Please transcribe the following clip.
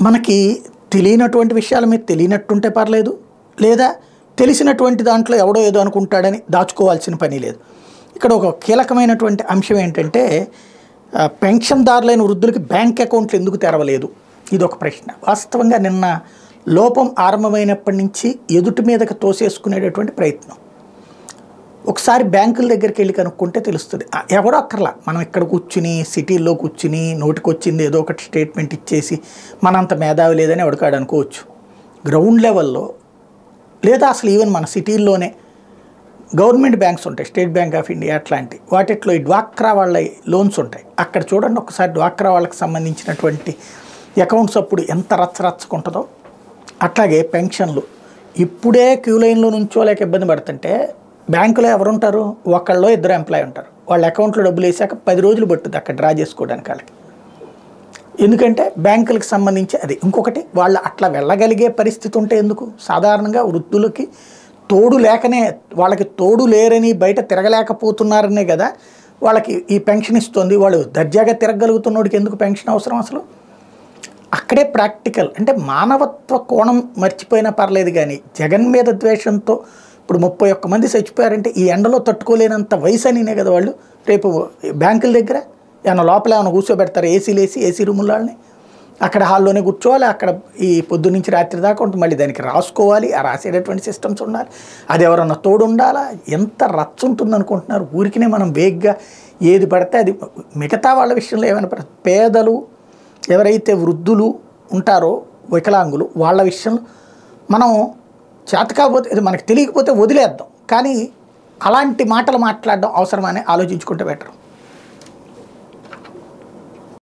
మనకి తెలియనటువంటి విషయాల మీద తెలియనట్టుంటే పర్లేదు, లేదా తెలిసినటువంటి దాంట్లో ఎవడో ఏదో అనుకుంటాడని దాచుకోవాల్సిన పని లేదు. ఇక్కడ ఒక కీలకమైనటువంటి అంశం ఏంటంటే పెన్షన్దారులైన వృద్ధులకి బ్యాంక్ అకౌంట్లు ఎందుకు తెరవలేదు, ఇది ఒక ప్రశ్న. వాస్తవంగా నిన్న లోపం ఆరంభమైనప్పటి నుంచి ఎదుటి మీదకి తోసేసుకునేటటువంటి ప్రయత్నం. ఒకసారి బ్యాంకుల దగ్గరికి వెళ్ళి కనుక్కుంటే తెలుస్తుంది. ఎవరో అక్కర్లా, మనం ఇక్కడ కూర్చుని సిటీల్లో కూర్చుని నోటికొచ్చింది ఏదో ఒకటి స్టేట్మెంట్ ఇచ్చేసి మనంత మేధావి లేదని ఎవరికాడు అనుకోవచ్చు. గ్రౌండ్ లెవెల్లో లేదా అసలు ఈవెన్ మన సిటీల్లోనే గవర్నమెంట్ బ్యాంక్స్ ఉంటాయి, స్టేట్ బ్యాంక్ ఆఫ్ ఇండియా అట్లాంటి వాటిట్లో ఈ డ్వాక్రా వాళ్ళ లోన్స్ ఉంటాయి. అక్కడ చూడండి ఒకసారి డ్వాక్రా వాళ్ళకి సంబంధించినటువంటి అకౌంట్స్ అప్పుడు ఎంత రచ్చరచ్చుకుంటుందో. అట్లాగే పెన్షన్లు ఇప్పుడే క్యూ లైన్లో నుంచోలేక ఇబ్బంది పడుతుంటే బ్యాంకులో ఎవరుంటారు, ఒకళ్ళో ఇద్దరు ఎంప్లాయీ ఉంటారు. వాళ్ళ అకౌంట్లో డబ్బులు వేసాక 10 రోజులు పట్టుద్ది అక్కడ డ్రా చేసుకోవడానికి వాళ్ళకి. ఎందుకంటే బ్యాంకులకు సంబంధించి అది. ఇంకొకటి వాళ్ళు అట్లా వెళ్ళగలిగే పరిస్థితి ఉంటే ఎందుకు, సాధారణంగా వృద్ధులకి తోడు లేకనే, వాళ్ళకి తోడు లేరని బయట తిరగలేకపోతున్నారనే కదా వాళ్ళకి ఈ పెన్షన్ ఇస్తుంది. వాళ్ళు దర్జాగా తిరగలుగుతున్నోడికి ఎందుకు పెన్షన్ అవసరం అసలు? అక్కడే ప్రాక్టికల్ అంటే మానవత్వ కోణం మర్చిపోయినా పర్లేదు. కానీ జగన్ మీద ద్వేషంతో ఇప్పుడు 31 మంది చచ్చిపోయారంటే ఈ ఎండలో తట్టుకోలేనంత వయసు అనినే కదా వాళ్ళు. రేపు బ్యాంకుల దగ్గర ఏమైనా లోపల ఏమైనా కూర్చోబెడతారు, ఏసీలు వేసి ఏసీ రూముల వాళ్ళని అక్కడ హాల్లోనే కూర్చోవాలి. అక్కడ ఈ పొద్దు నుంచి రాత్రి దాకా ఉంటుంది, మళ్ళీ దానికి రాసుకోవాలి, ఆ రాసేటటువంటి సిస్టమ్స్ ఉండాలి, అది ఎవరన్నా తోడు ఉండాలా. ఎంత రచ్చ ఉంటుంది అనుకుంటున్నారు. ఊరికినే మనం వేగ్గా ఏది పడితే అది. మిగతా వాళ్ళ విషయంలో ఏమైనా పేదలు ఎవరైతే వృద్ధులు ఉంటారో వికలాంగులు వాళ్ళ విషయంలో మనం చేతకాకపోతే ఇది మనకు తెలియకపోతే వదిలేద్దాం, కానీ అలాంటి మాటలు మాట్లాడడం అవసరమని ఆలోచించుకుంటే బెటర్.